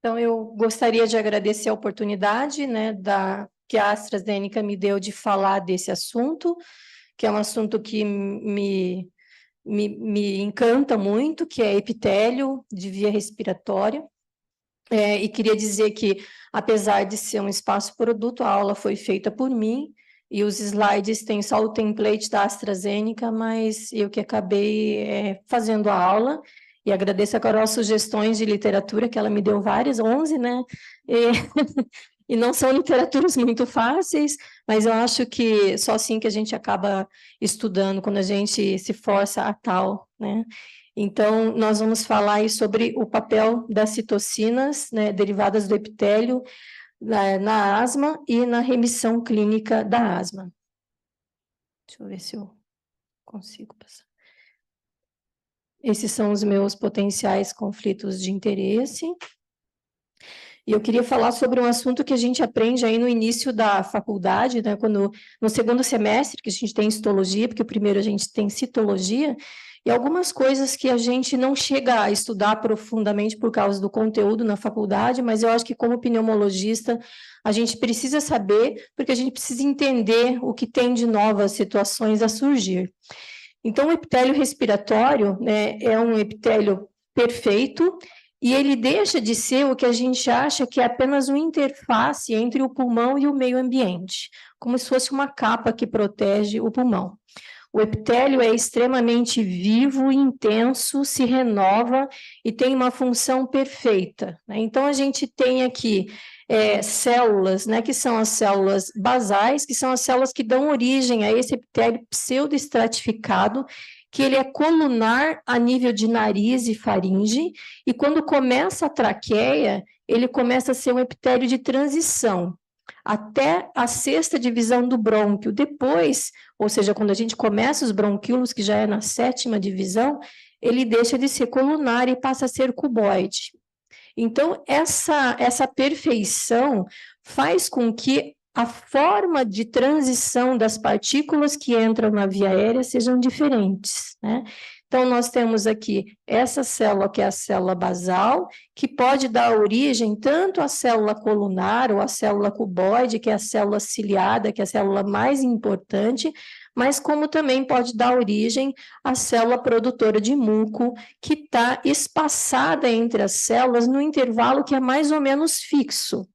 Então, eu gostaria de agradecer a oportunidade, né, que a AstraZeneca me deu de falar desse assunto, que é um assunto que me encanta muito, que é epitélio de via respiratória. E queria dizer que, apesar de ser um espaço produto, a aula foi feita por mim, e os slides têm só o template da AstraZeneca, mas eu que acabei fazendo a aula, e agradeço a Carol as sugestões de literatura, que ela me deu várias, 11, né? E não são literaturas muito fáceis, mas eu acho que só assim que a gente acaba estudando, quando a gente se força a tal, né? Então, nós vamos falar aí sobre o papel das citocinas, né, derivadas do epitélio, na asma e na remissão clínica da asma. Deixa eu ver se eu consigo passar. Esses são os meus potenciais conflitos de interesse. E eu queria falar sobre um assunto que a gente aprende aí no início da faculdade, né, no segundo semestre, que a gente tem histologia, porque o primeiro a gente tem citologia, e algumas coisas que a gente não chega a estudar profundamente por causa do conteúdo na faculdade, mas eu acho que como pneumologista a gente precisa saber, porque a gente precisa entender o que tem de novas situações a surgir. Então, o epitélio respiratório, né, é um epitélio perfeito, e ele deixa de ser o que a gente acha que é apenas uma interface entre o pulmão e o meio ambiente, como se fosse uma capa que protege o pulmão. O epitélio é extremamente vivo, intenso, se renova e tem uma função perfeita, né? Então, a gente tem aqui células, né, que são as células basais, que são as células que dão origem a esse epitélio pseudoestratificado, que ele é colunar a nível de nariz e faringe, e quando começa a traqueia, ele começa a ser um epitélio de transição, até a sexta divisão do brônquio. Depois, ou seja, quando a gente começa os bronquíolos, que já é na sétima divisão, ele deixa de ser colunar e passa a ser cuboide. Então, essa perfeição faz com que a forma de transição das partículas que entram na via aérea sejam diferentes, né? Então, nós temos aqui essa célula, que é a célula basal, que pode dar origem tanto à célula colunar ou à célula cuboide, que é a célula ciliada, que é a célula mais importante, mas como também pode dar origem à célula produtora de muco, que está espaçada entre as células no intervalo que é mais ou menos fixo,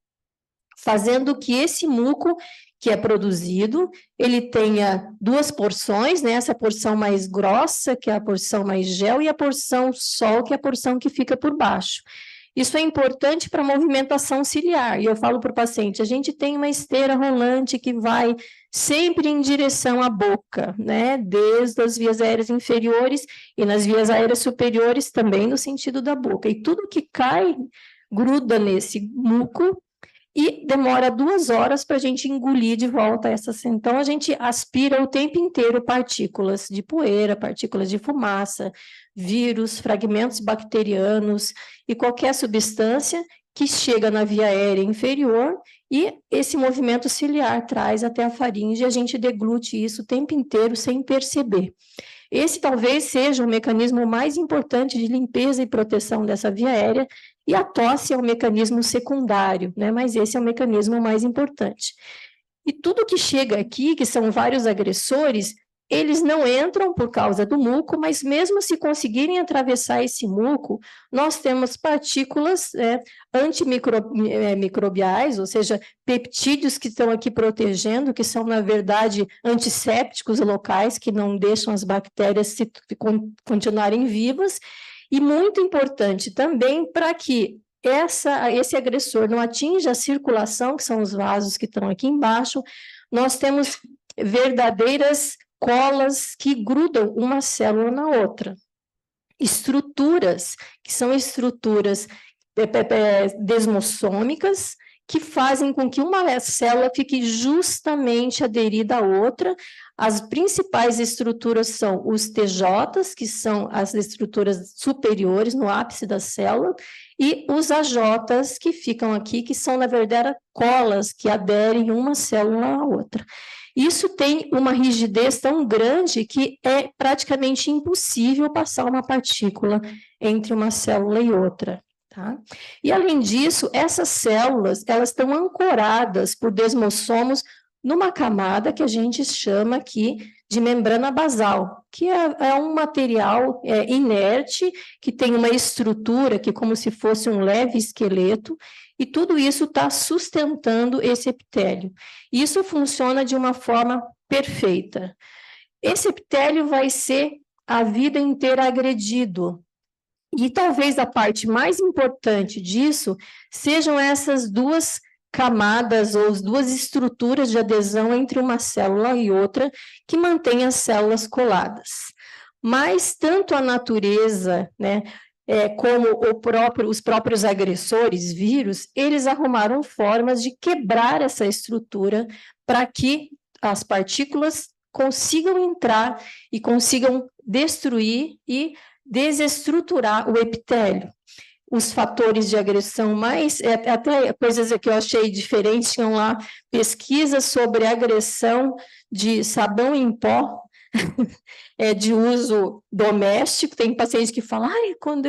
fazendo que esse muco que é produzido, ele tenha duas porções, né? Essa porção mais grossa, que é a porção mais gel, e a porção sol, que é a porção que fica por baixo. Isso é importante para a movimentação ciliar, e eu falo para o paciente, a gente tem uma esteira rolante que vai sempre em direção à boca, né? Desde as vias aéreas inferiores e nas vias aéreas superiores também no sentido da boca, e tudo que cai gruda nesse muco, e demora 2 horas para a gente engolir de volta essas. Então, a gente aspira o tempo inteiro partículas de poeira, partículas de fumaça, vírus, fragmentos bacterianos e qualquer substância que chega na via aérea inferior, e esse movimento ciliar traz até a faringe, e a gente deglute isso o tempo inteiro sem perceber. Esse talvez seja o mecanismo mais importante de limpeza e proteção dessa via aérea, e a tosse é um mecanismo secundário, né? Mas esse é o mecanismo mais importante. E tudo que chega aqui, que são vários agressores, eles não entram por causa do muco, mas mesmo se conseguirem atravessar esse muco, nós temos partículas antimicrobiais, ou seja, peptídeos que estão aqui protegendo, que são, na verdade, antissépticos locais, que não deixam as bactérias continuarem vivas, e muito importante também para que esse agressor não atinja a circulação, que são os vasos que estão aqui embaixo, nós temos verdadeiras colas que grudam uma célula na outra. Estruturas, que são estruturas desmossômicas, que fazem com que uma célula fique justamente aderida à outra. As principais estruturas são os TJs, que são as estruturas superiores no ápice da célula, e os AJs, que ficam aqui, que são, na verdade, colas que aderem uma célula à outra. Isso tem uma rigidez tão grande que é praticamente impossível passar uma partícula entre uma célula e outra. Tá? E, além disso, essas células, elas estão ancoradas por desmossomos numa camada que a gente chama aqui de membrana basal, que é um material inerte, que tem uma estrutura que é como se fosse um leve esqueleto, e tudo isso está sustentando esse epitélio. Isso funciona de uma forma perfeita. Esse epitélio vai ser a vida inteira agredido. E talvez a parte mais importante disso sejam essas duas camadas ou as duas estruturas de adesão entre uma célula e outra que mantém as células coladas. Mas tanto a natureza, né, como os próprios agressores, vírus, eles arrumaram formas de quebrar essa estrutura para que as partículas consigam entrar e consigam destruir e desestruturar o epitélio. Os fatores de agressão mais, até coisas que eu achei diferentes, tinham lá pesquisas sobre agressão de sabão em pó, de uso doméstico. Tem pacientes que falam, quando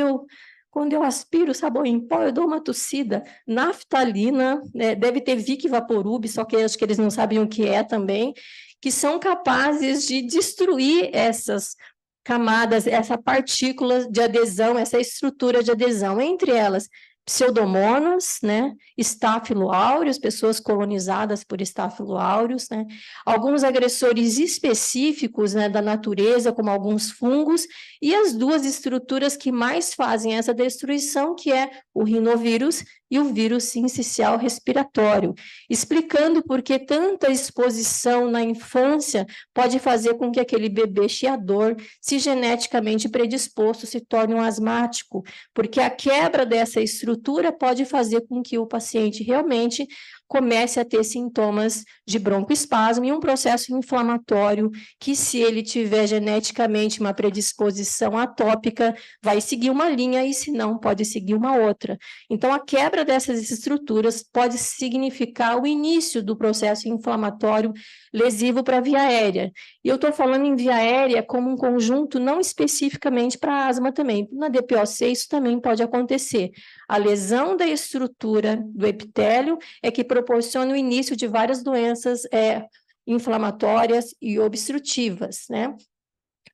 eu aspiro sabão em pó, eu dou uma tossida. Naftalina, deve ter Vic Vaporub, só que acho que eles não sabem o que é também, que são capazes de destruir essas camadas, essa partícula de adesão, essa estrutura de adesão, entre elas pseudomonas, né, Staphylo aureus, pessoas colonizadas por Staphylo aureus, né, alguns agressores específicos, né, da natureza, como alguns fungos, e as duas estruturas que mais fazem essa destruição, que é o rinovírus e o vírus sincicial respiratório, explicando por que tanta exposição na infância pode fazer com que aquele bebê chiador, se geneticamente predisposto, se torne um asmático, porque a quebra dessa estrutura pode fazer com que o paciente realmente comece a ter sintomas de broncoespasmo e um processo inflamatório que, se ele tiver geneticamente uma predisposição atópica, vai seguir uma linha e, se não, pode seguir uma outra. Então, a quebra dessas estruturas pode significar o início do processo inflamatório lesivo para a via aérea. E eu estou falando em via aérea como um conjunto, não especificamente para asma também. Na DPOC, isso também pode acontecer. A lesão da estrutura do epitélio é que proporciona o início de várias doenças inflamatórias e obstrutivas, né?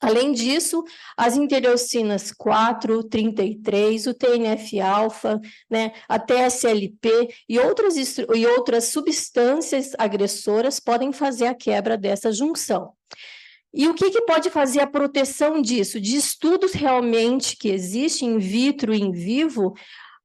Além disso, as interleucinas 4, 33, o TNF-alfa, né, a TSLP e outras substâncias agressoras podem fazer a quebra dessa junção. E o que pode fazer a proteção disso? De estudos realmente que existem in vitro e in vivo,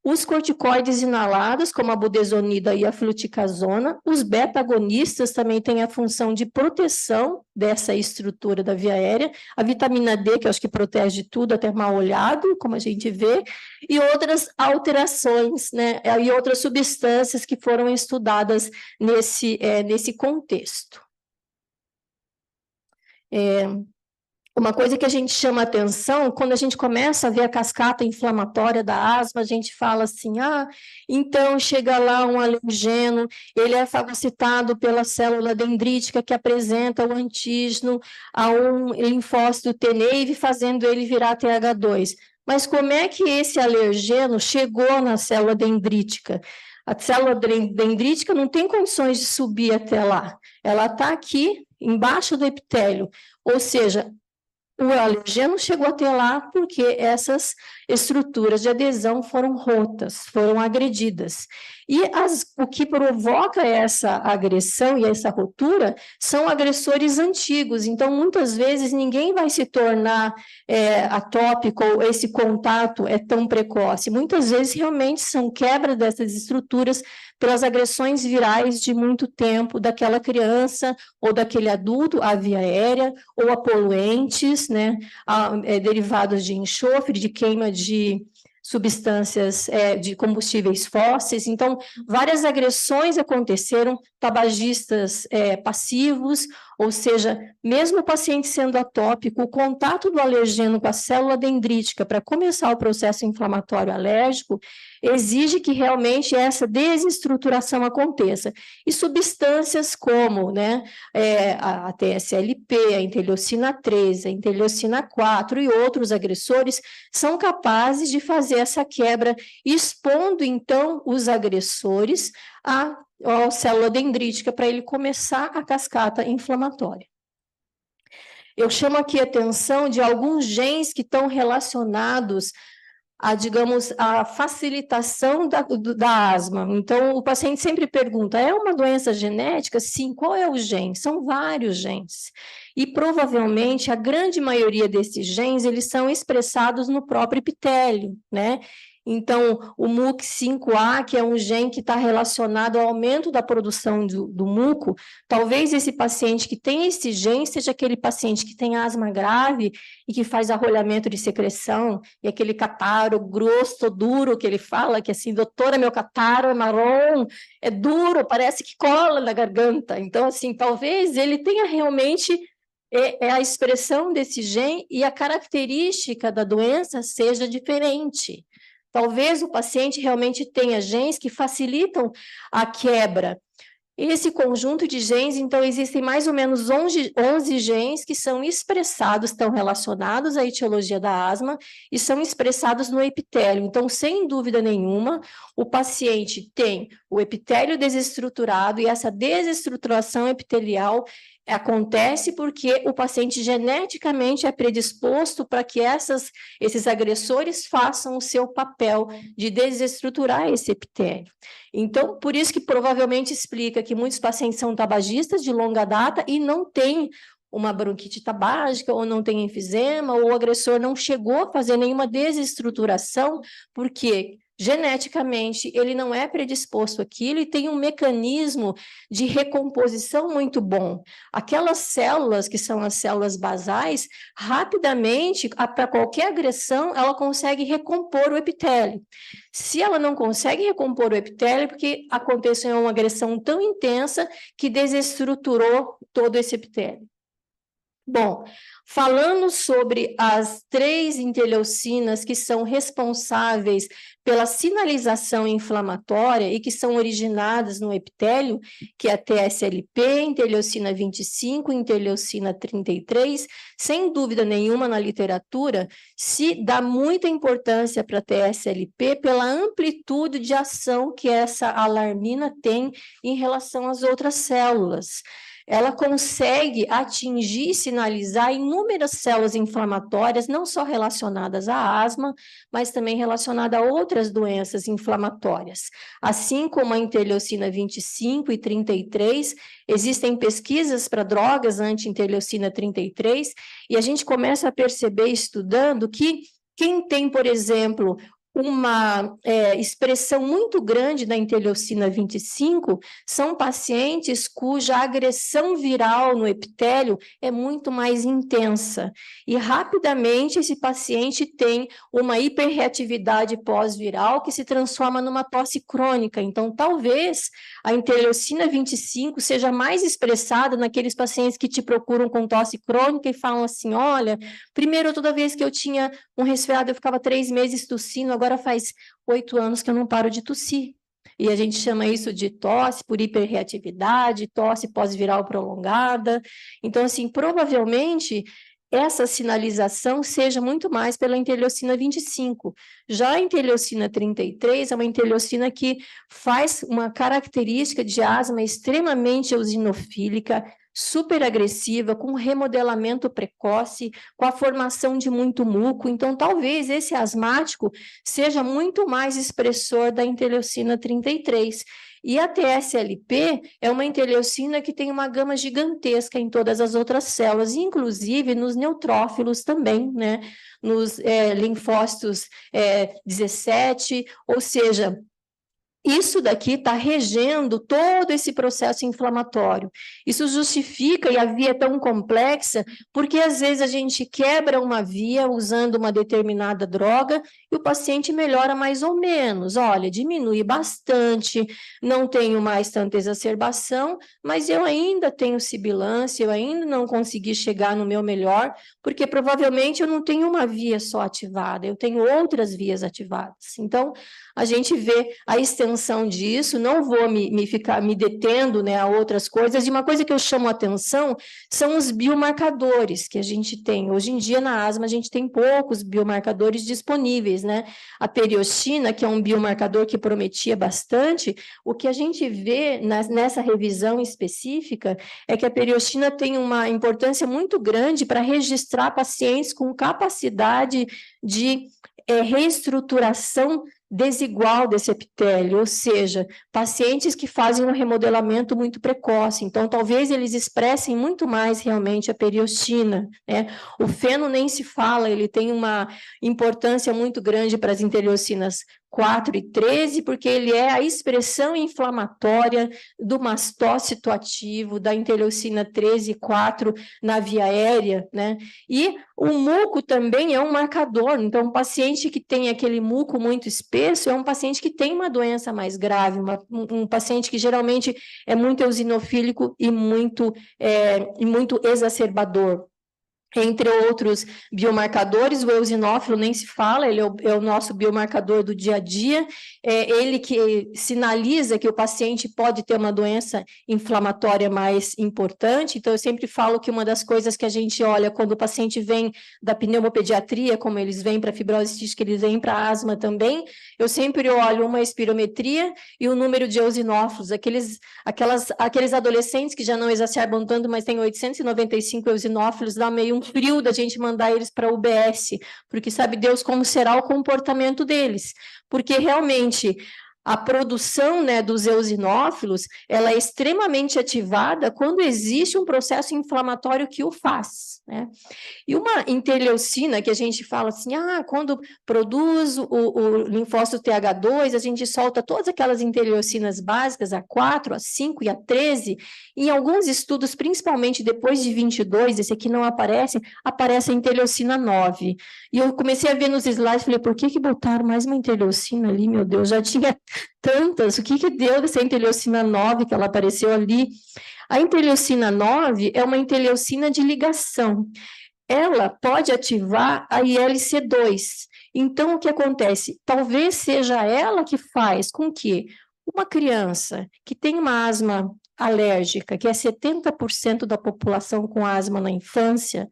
os corticoides inalados, como a budesonida e a fluticasona, os beta-agonistas também têm a função de proteção dessa estrutura da via aérea, a vitamina D, que eu acho que protege tudo, até mal olhado, como a gente vê, e outras alterações, né, e outras substâncias que foram estudadas nesse contexto. Uma coisa que a gente chama atenção, quando a gente começa a ver a cascata inflamatória da asma, a gente fala assim, então chega lá um alergeno, ele é fagocitado pela célula dendrítica que apresenta o antígeno a um linfócito T-nave, fazendo ele virar TH2. Mas como é que esse alergeno chegou na célula dendrítica? A célula dendrítica não tem condições de subir até lá, ela está aqui embaixo do epitélio, ou seja, o alergeno chegou até lá porque essas estruturas de adesão foram rotas, foram agredidas. E o que provoca essa agressão e essa rotura são agressores antigos. Então, muitas vezes, ninguém vai se tornar atópico ou esse contato é tão precoce. Muitas vezes, realmente, são quebra dessas estruturas pelas agressões virais de muito tempo daquela criança ou daquele adulto, a via aérea, ou a poluentes, né, derivados de enxofre, de queima de substâncias de combustíveis fósseis. Então, várias agressões aconteceram, tabagistas passivos ou seja, mesmo o paciente sendo atópico, o contato do alergeno com a célula dendrítica para começar o processo inflamatório alérgico exige que realmente essa desestruturação aconteça. E substâncias como, né, a TSLP, a interleucina 3, a interleucina 4 e outros agressores são capazes de fazer essa quebra, expondo, então, os agressores à célula dendrítica para ele começar a cascata inflamatória. Eu chamo aqui a atenção de alguns genes que estão relacionados a, digamos, a facilitação da asma. Então, o paciente sempre pergunta, é uma doença genética? Sim, qual é o gene? São vários genes. E, provavelmente, a grande maioria desses genes, eles são expressados no próprio epitélio, né? Então, o MUC5A, que é um gene que está relacionado ao aumento da produção do muco, talvez esse paciente que tem esse gene seja aquele paciente que tem asma grave e que faz arrolhamento de secreção, e aquele catarro grosso, duro, que ele fala, que assim, doutora, meu catarro é marrom, é duro, parece que cola na garganta. Então, assim, talvez ele tenha realmente a expressão desse gene e a característica da doença seja diferente. Talvez o paciente realmente tenha genes que facilitam a quebra. Esse conjunto de genes, então, existem mais ou menos 11 genes que são expressados, estão relacionados à etiologia da asma e são expressados no epitélio. Então, sem dúvida nenhuma, o paciente tem o epitélio desestruturado e essa desestruturação epitelial acontece porque o paciente geneticamente é predisposto para que esses agressores façam o seu papel de desestruturar esse epitélio. Então, por isso que provavelmente explica que muitos pacientes são tabagistas de longa data e não têm uma bronquite tabágica, ou não tem enfisema, ou o agressor não chegou a fazer nenhuma desestruturação, porque geneticamente ele não é predisposto àquilo e tem um mecanismo de recomposição muito bom. Aquelas células, que são as células basais, rapidamente, para qualquer agressão, ela consegue recompor o epitélio. Se ela não consegue recompor o epitélio, porque aconteceu uma agressão tão intensa que desestruturou todo esse epitélio. Bom, falando sobre as 3 interleucinas que são responsáveis pela sinalização inflamatória e que são originadas no epitélio, que é a TSLP, interleucina 25, interleucina 33, sem dúvida nenhuma na literatura, se dá muita importância para a TSLP pela amplitude de ação que essa alarmina tem em relação às outras células. Ela consegue atingir e sinalizar inúmeras células inflamatórias, não só relacionadas à asma, mas também relacionadas a outras doenças inflamatórias. Assim como a interleucina 25 e 33, existem pesquisas para drogas anti-interleucina 33, e a gente começa a perceber, estudando, que quem tem, por exemplo, uma expressão muito grande da interleucina 25 são pacientes cuja agressão viral no epitélio é muito mais intensa. E rapidamente esse paciente tem uma hiperreatividade pós-viral que se transforma numa tosse crônica. Então, talvez a interleucina 25 seja mais expressada naqueles pacientes que te procuram com tosse crônica e falam assim, olha, primeiro, toda vez que eu tinha um resfriado, eu ficava 3 meses tossindo, agora faz 8 anos que eu não paro de tossir. E a gente chama isso de tosse por hiperreatividade, tosse pós-viral prolongada. Então, assim, provavelmente essa sinalização seja muito mais pela interleucina 25. Já a interleucina 33 é uma interleucina que faz uma característica de asma extremamente eosinofílica, super agressiva, com remodelamento precoce, com a formação de muito muco. Então, talvez esse asmático seja muito mais expressor da interleucina 33. E a TSLP é uma interleucina que tem uma gama gigantesca em todas as outras células, inclusive nos neutrófilos também, né? Nos linfócitos 17, ou seja, Isso daqui está regendo todo esse processo inflamatório. Isso justifica, e a via é tão complexa, porque às vezes a gente quebra uma via usando uma determinada droga e o paciente melhora mais ou menos. Olha, diminui bastante, não tenho mais tanta exacerbação, mas eu ainda tenho sibilância, eu ainda não consegui chegar no meu melhor, porque provavelmente eu não tenho uma via só ativada, eu tenho outras vias ativadas. Então, a gente vê a extensão disso, não vou ficar me detendo, né, a outras coisas, e uma coisa que eu chamo a atenção são os biomarcadores que a gente tem. Hoje em dia, na asma, a gente tem poucos biomarcadores disponíveis, né? A periostina, que é um biomarcador que prometia bastante, o que a gente vê nessa revisão específica é que a periostina tem uma importância muito grande para registrar pacientes com capacidade de reestruturação desigual desse epitélio, ou seja, pacientes que fazem um remodelamento muito precoce, então talvez eles expressem muito mais realmente a periostina, né? O feno nem se fala, ele tem uma importância muito grande para as interleucinas 4 e 13, porque ele é a expressão inflamatória do mastócito ativo, da interleucina 13 e 4 na via aérea, né? E o muco também é um marcador, então um paciente que tem aquele muco muito espesso é um paciente que tem uma doença mais grave, um paciente que geralmente é muito eosinofílico e muito exacerbador. Entre outros biomarcadores, o eosinófilo nem se fala, ele é o nosso biomarcador do dia a dia, é ele que sinaliza que o paciente pode ter uma doença inflamatória mais importante. Então, eu sempre falo que uma das coisas que a gente olha quando o paciente vem da pneumopediatria, como eles vêm para fibrose cística, eles vêm para asma também, eu sempre olho uma espirometria e o número de eosinófilos, aqueles adolescentes que já não exacerbam tanto, mas têm 895 eosinófilos, dá meio um frio da gente mandar eles para a UBS, porque sabe Deus como será o comportamento deles, porque realmente a produção, né, dos eosinófilos, ela é extremamente ativada quando existe um processo inflamatório que o faz, né? E uma interleucina que a gente fala assim, quando produz o linfócito TH2, a gente solta todas aquelas interleucinas básicas, a 4, a 5 e a 13, em alguns estudos, principalmente depois de 22, esse aqui não aparece, aparece a interleucina 9. E eu comecei a ver nos slides, falei, por que botaram mais uma interleucina ali, meu Deus, já tinha tantas, o que deu dessa interleucina 9 que ela apareceu ali? A interleucina 9 é uma interleucina de ligação, ela pode ativar a ILC2. Então, o que acontece? Talvez seja ela que faz com que uma criança que tem uma asma alérgica, que é 70% da população com asma na infância,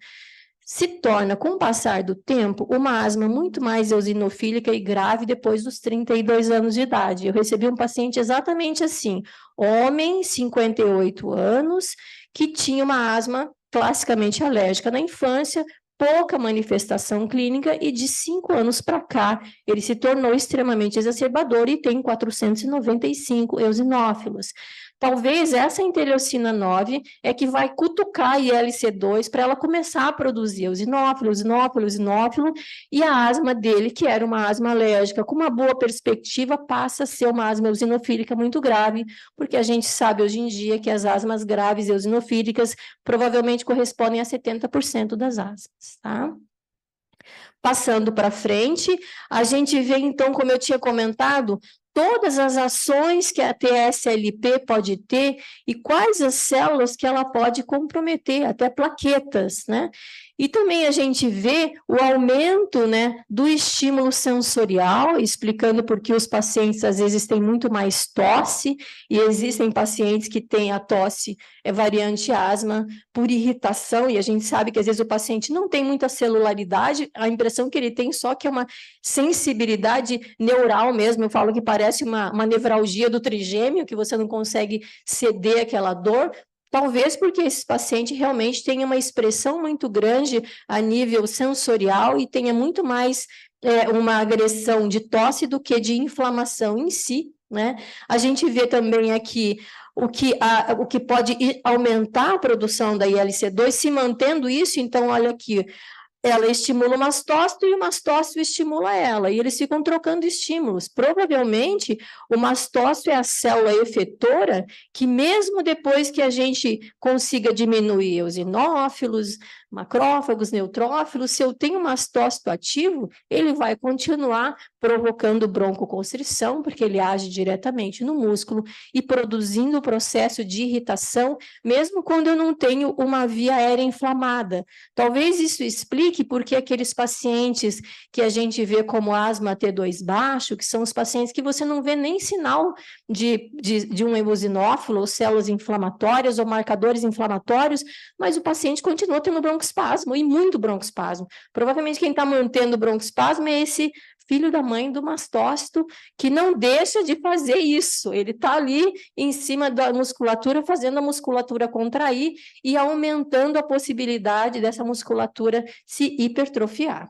se torna, com o passar do tempo, uma asma muito mais eosinofílica e grave depois dos 32 anos de idade. Eu recebi um paciente exatamente assim, homem, 58 anos, que tinha uma asma classicamente alérgica na infância, pouca manifestação clínica, e de 5 anos para cá, ele se tornou extremamente exacerbador e tem 495 eosinófilos. Talvez essa interleucina 9 é que vai cutucar a ILC2 para ela começar a produzir eosinófilo, e a asma dele, que era uma asma alérgica com uma boa perspectiva, passa a ser uma asma eosinofílica muito grave, porque a gente sabe hoje em dia que as asmas graves eosinofílicas provavelmente correspondem a 70% das asmas, tá? Passando para frente, a gente vê, então, como eu tinha comentado, todas as ações que a TSLP pode ter e quais as células que ela pode comprometer, até plaquetas, né? E também a gente vê o aumento, né, do estímulo sensorial, explicando por que os pacientes às vezes têm muito mais tosse, e existem pacientes que têm a tosse variante asma por irritação, e a gente sabe que às vezes o paciente não tem muita celularidade, a impressão que ele tem só que é uma sensibilidade neural mesmo, eu falo que parece uma nevralgia do trigêmeo, que você não consegue ceder aquela dor. Talvez porque esse paciente realmente tenha uma expressão muito grande a nível sensorial e tenha muito mais uma agressão de tosse do que de inflamação em si, né? A gente vê também aqui o que pode aumentar a produção da ILC2, se mantendo isso, então, olha aqui, ela estimula o mastócito e o mastócito estimula ela, e eles ficam trocando estímulos. Provavelmente, o mastócito é a célula efetora que, mesmo depois que a gente consiga diminuir os eosinófilos, macrófagos, neutrófilos, se eu tenho mastócito ativo, ele vai continuar provocando broncoconstrição, porque ele age diretamente no músculo e produzindo o processo de irritação, mesmo quando eu não tenho uma via aérea inflamada. Talvez isso explique porque aqueles pacientes que a gente vê como asma T2 baixo, que são os pacientes que você não vê nem sinal de um eosinófilo, ou células inflamatórias, ou marcadores inflamatórios, mas o paciente continua tendo broncoespasmo, e muito broncoespasmo. Provavelmente quem está mantendo broncoespasmo é esse filho da mãe do mastócito, que não deixa de fazer isso. Ele está ali em cima da musculatura, fazendo a musculatura contrair e aumentando a possibilidade dessa musculatura se hipertrofiar.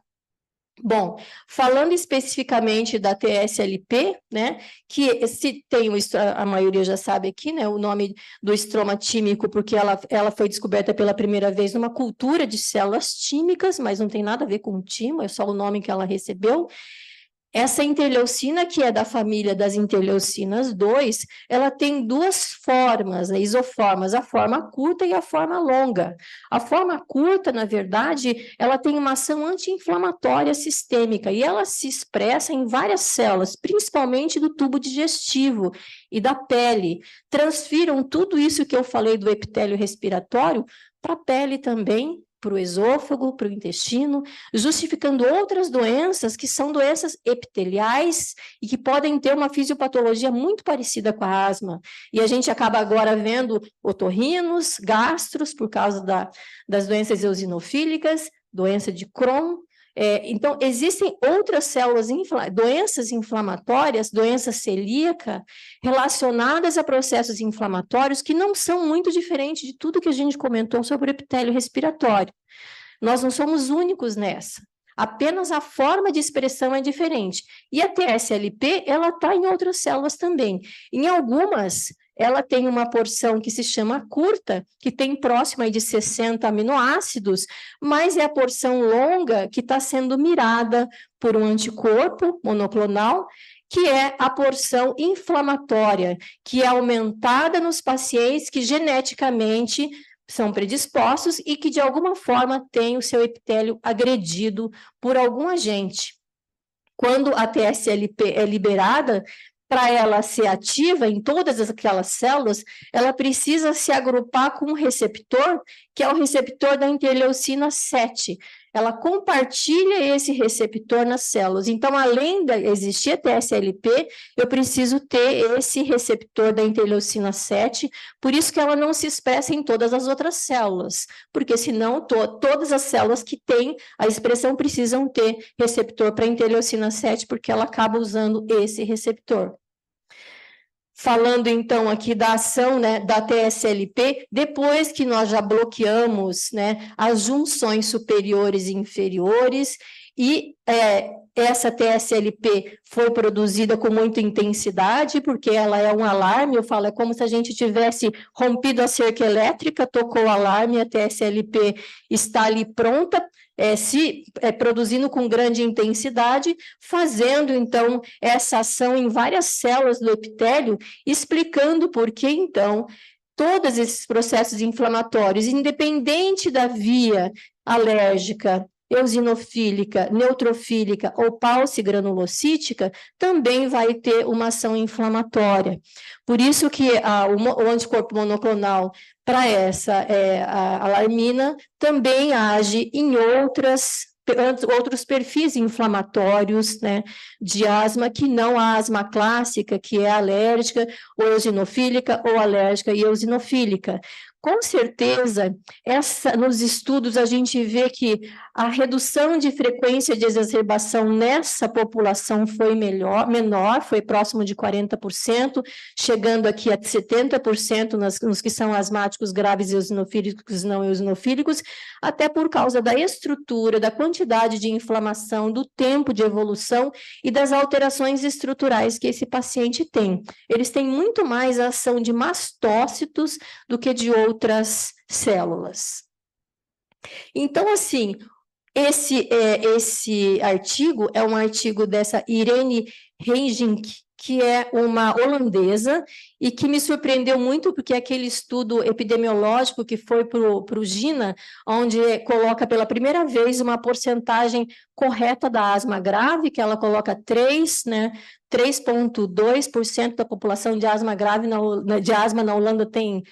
Bom, falando especificamente da TSLP, né, que se tem, a maioria já sabe aqui, né, o nome do estroma tímico, porque ela foi descoberta pela primeira vez numa cultura de células tímicas, mas não tem nada a ver com timo, é só o nome que ela recebeu. Essa interleucina, que é da família das interleucinas 2, ela tem duas formas, né, isoformas, a forma curta e a forma longa. A forma curta, na verdade, ela tem uma ação anti-inflamatória sistêmica e ela se expressa em várias células, principalmente do tubo digestivo e da pele. Transfiram tudo isso que eu falei do epitélio respiratório para a pele também, para o esôfago, para o intestino, justificando outras doenças que são doenças epiteliais e que podem ter uma fisiopatologia muito parecida com a asma. E a gente acaba agora vendo otorrinos, gastros, por causa das doenças eosinofílicas, doença de Crohn. Então, existem outras células, doenças inflamatórias, doença celíaca, relacionadas a processos inflamatórios que não são muito diferentes de tudo que a gente comentou sobre o epitélio respiratório. Nós não somos únicos nessa. Apenas a forma de expressão é diferente. E a TSLP, ela está em outras células também. Em algumas, ela tem uma porção que se chama curta, que tem próximo aí de 60 aminoácidos, mas é a porção longa que está sendo mirada por um anticorpo monoclonal, que é a porção inflamatória, que é aumentada nos pacientes que geneticamente são predispostos e que, de alguma forma, têm o seu epitélio agredido por algum agente. Quando a TSLP é liberada, para ela ser ativa em todas aquelas células, ela precisa se agrupar com um receptor, que é o receptor da interleucina 7. Ela compartilha esse receptor nas células. Então, além de existir a TSLP, eu preciso ter esse receptor da interleucina 7, por isso que ela não se expressa em todas as outras células, porque senão todas as células que têm a expressão precisam ter receptor para interleucina 7, porque ela acaba usando esse receptor. Falando, então, aqui da ação, né, da TSLP, depois que nós já bloqueamos, né, as junções superiores e inferiores, e essa TSLP foi produzida com muita intensidade, porque ela é um alarme, eu falo, é como se a gente tivesse rompido a cerca elétrica, tocou o alarme, a TSLP está ali pronta, produzindo com grande intensidade, fazendo, então, essa ação em várias células do epitélio, explicando por que, então, todos esses processos inflamatórios, independente da via alérgica, eosinofílica, neutrofílica ou paucigranulocítica, também vai ter uma ação inflamatória. Por isso que o anticorpo monoclonal para a alarmina também age em outros perfis inflamatórios, né, de asma, que não a asma clássica, que é alérgica, ou eosinofílica, ou alérgica e eosinofílica. Com certeza, nos estudos a gente vê que a redução de frequência de exacerbação nessa população foi menor, foi próximo de 40%, chegando aqui a 70% nos que são asmáticos graves eosinofílicos e não eosinofílicos, até por causa da estrutura, da quantidade de inflamação, do tempo de evolução e das alterações estruturais que esse paciente tem. Eles têm muito mais a ação de mastócitos do que de outras células. Então, assim, Esse artigo é um artigo dessa Irene Reijink, que é uma holandesa e que me surpreendeu muito, porque é aquele estudo epidemiológico que foi para o GINA, onde coloca pela primeira vez uma porcentagem correta da asma grave, que ela coloca 3,2% da população de asma grave de asma na Holanda tem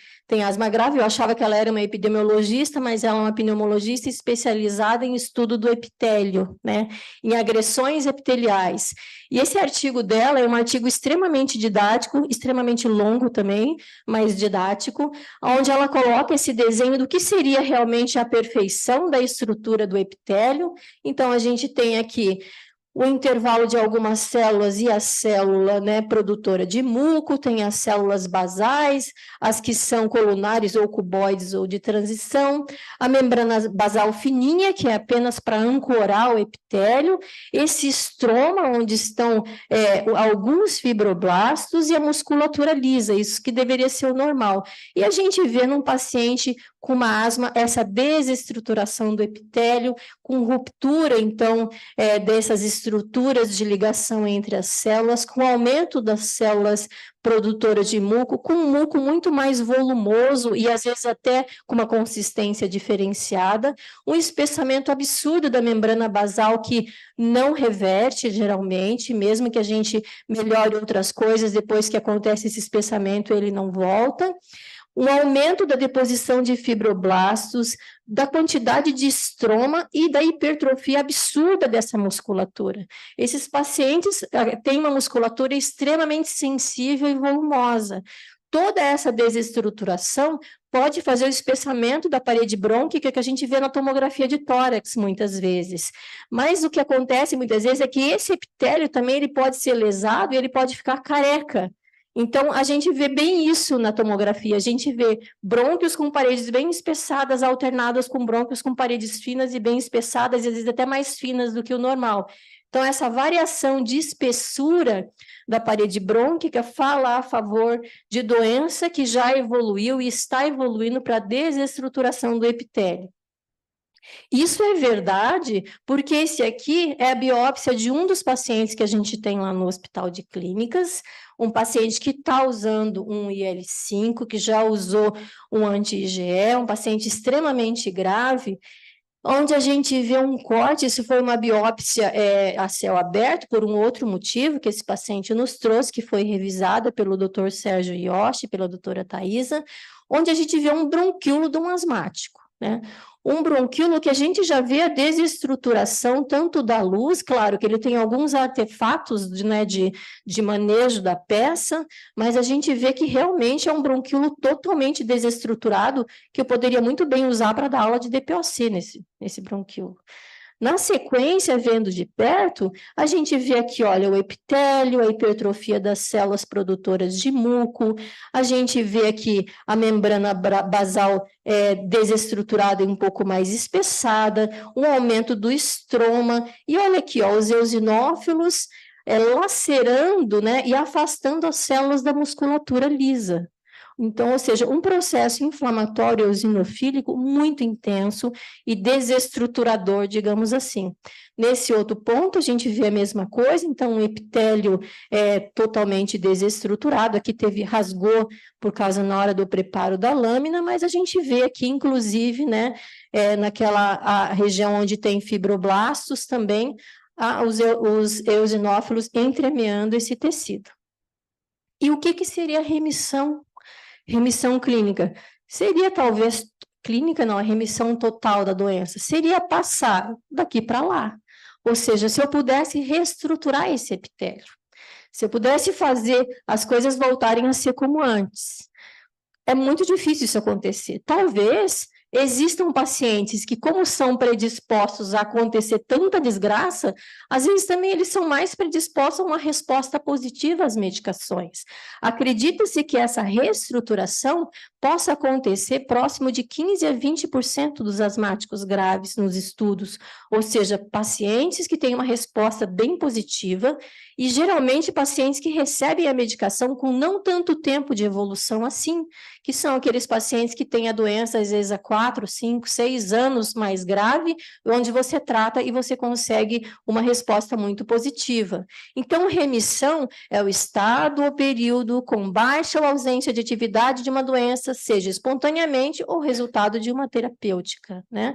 asma grave. Eu achava que ela era uma epidemiologista, mas ela é uma pneumologista especializada em estudo do epitélio, né, em agressões epiteliais. E esse artigo dela é um artigo extremamente didático, extremamente longo também, mas didático, onde ela coloca esse desenho do que seria realmente a perfeição da estrutura do epitélio. Então, a gente tem aqui o intervalo de algumas células e a célula, né, produtora de muco, tem as células basais, as que são colunares ou cuboides ou de transição, a membrana basal fininha, que é apenas para ancorar o epitélio, esse estroma, onde estão alguns fibroblastos, e a musculatura lisa, isso que deveria ser o normal. E a gente vê num paciente com uma asma essa desestruturação do epitélio, com ruptura, então, dessas estruturas de ligação entre as células, com aumento das células produtoras de muco, com um muco muito mais volumoso e, às vezes, até com uma consistência diferenciada, um espessamento absurdo da membrana basal que não reverte, geralmente, mesmo que a gente melhore outras coisas, depois que acontece esse espessamento, ele não volta. Um aumento da deposição de fibroblastos, da quantidade de estroma e da hipertrofia absurda dessa musculatura. Esses pacientes têm uma musculatura extremamente sensível e volumosa. Toda essa desestruturação pode fazer o espessamento da parede brônquica que a gente vê na tomografia de tórax, muitas vezes. Mas o que acontece, muitas vezes, é que esse epitélio também ele pode ser lesado e ele pode ficar careca. Então, a gente vê bem isso na tomografia, a gente vê brônquios com paredes bem espessadas, alternadas com brônquios com paredes finas e bem espessadas, e às vezes até mais finas do que o normal. Então, essa variação de espessura da parede brônquica fala a favor de doença que já evoluiu e está evoluindo para a desestruturação do epitélio. Isso é verdade, porque esse aqui é a biópsia de um dos pacientes que a gente tem lá no Hospital de Clínicas, um paciente que está usando um IL-5, que já usou um anti-IgE, um paciente extremamente grave, onde a gente vê um corte. Isso foi uma biópsia a céu aberto, por um outro motivo que esse paciente nos trouxe, que foi revisada pelo Dr. Sérgio Yoshi, pela doutora Thaisa, onde a gente vê um bronquíolo de um asmático, né? Um bronquíolo que a gente já vê a desestruturação tanto da luz, claro que ele tem alguns artefatos de manejo da peça, mas a gente vê que realmente é um bronquíolo totalmente desestruturado, que eu poderia muito bem usar para dar aula de DPOC nesse bronquíolo. Na sequência, vendo de perto, a gente vê aqui, olha, o epitélio, a hipertrofia das células produtoras de muco, a gente vê aqui a membrana basal desestruturada e um pouco mais espessada, um aumento do estroma, e olha aqui, ó, os eosinófilos lacerando, né, e afastando as células da musculatura lisa. Então, ou seja, um processo inflamatório eosinofílico muito intenso e desestruturador, digamos assim. Nesse outro ponto, a gente vê a mesma coisa, então o epitélio é totalmente desestruturado, aqui rasgou por causa na hora do preparo da lâmina, mas a gente vê aqui, inclusive, né, naquela região onde tem fibroblastos também, os eosinófilos entremeando esse tecido. E o que seria remissão? Remissão clínica seria talvez, clínica não, a remissão total da doença, seria passar daqui para lá. Ou seja, se eu pudesse reestruturar esse epitélio, se eu pudesse fazer as coisas voltarem a ser como antes. É muito difícil isso acontecer. Talvez existam pacientes que, como são predispostos a acontecer tanta desgraça, às vezes também eles são mais predispostos a uma resposta positiva às medicações. Acredita-se que essa reestruturação possa acontecer próximo de 15% a 20% dos asmáticos graves nos estudos, ou seja, pacientes que têm uma resposta bem positiva e geralmente pacientes que recebem a medicação com não tanto tempo de evolução assim, que são aqueles pacientes que têm a doença às vezes há 4 4, 5, 6 anos mais grave, onde você trata e você consegue uma resposta muito positiva. Então, remissão é o estado ou período com baixa ou ausência de atividade de uma doença, seja espontaneamente ou resultado de uma terapêutica, né?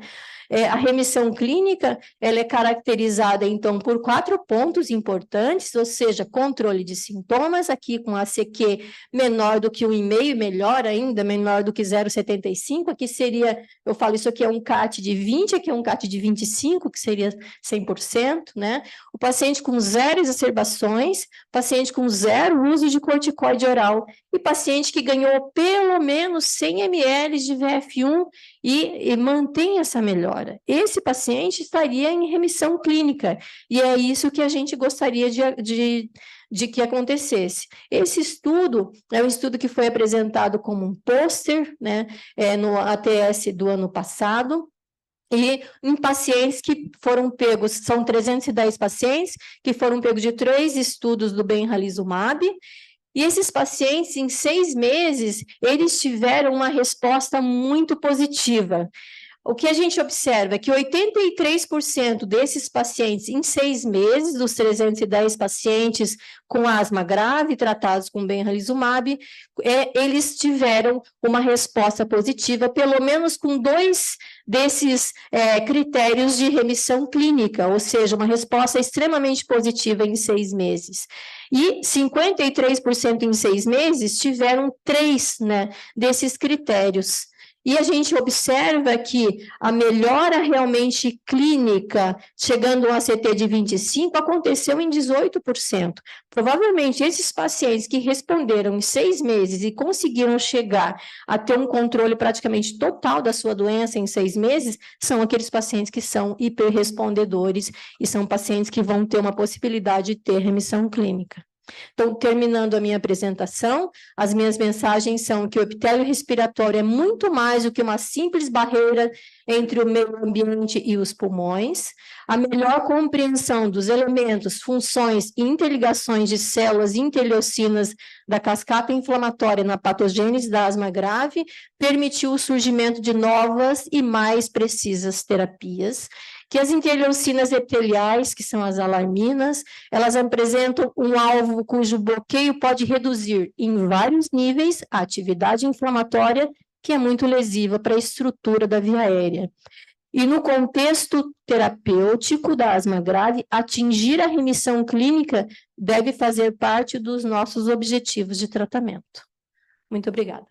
A remissão clínica, ela é caracterizada, então, por 4 pontos importantes, ou seja, controle de sintomas, aqui com ACQ menor do que 1,5, melhor ainda, menor do que 0,75, aqui seria, eu falo, isso aqui é um CAT de 20, aqui é um CAT de 25, que seria 100%, né? O paciente com 0 exacerbações, paciente com 0 uso de corticoide oral, e paciente que ganhou pelo menos 100 ml de VF1 e mantém essa melhora. Esse paciente estaria em remissão clínica, e é isso que a gente gostaria de que acontecesse. Esse estudo é um estudo que foi apresentado como um pôster, né, no ATS do ano passado, e em pacientes que foram pegos, são 310 pacientes, que foram pegos de 3 estudos do benralizumab, e esses pacientes, em 6 meses, eles tiveram uma resposta muito positiva. O que a gente observa é que 83% desses pacientes, em 6 meses, dos 310 pacientes com asma grave tratados com benralizumab, eles tiveram uma resposta positiva, pelo menos com 2 desses critérios de remissão clínica, ou seja, uma resposta extremamente positiva em 6 meses. E 53% em 6 meses tiveram 3, né, desses critérios. E a gente observa que a melhora realmente clínica, chegando a um ACT de 25, aconteceu em 18%. Provavelmente, esses pacientes que responderam em 6 meses e conseguiram chegar a ter um controle praticamente total da sua doença em 6 meses, são aqueles pacientes que são hiperrespondedores e são pacientes que vão ter uma possibilidade de ter remissão clínica. Então, terminando a minha apresentação, as minhas mensagens são que o epitélio respiratório é muito mais do que uma simples barreira entre o meio ambiente e os pulmões. A melhor compreensão dos elementos, funções e interligações de células e interleucinas da cascata inflamatória na patogênese da asma grave permitiu o surgimento de novas e mais precisas terapias, que as interleucinas epiteliais, que são as alarminas, elas apresentam um alvo cujo bloqueio pode reduzir em vários níveis a atividade inflamatória, que é muito lesiva para a estrutura da via aérea. E no contexto terapêutico da asma grave, atingir a remissão clínica deve fazer parte dos nossos objetivos de tratamento. Muito obrigada.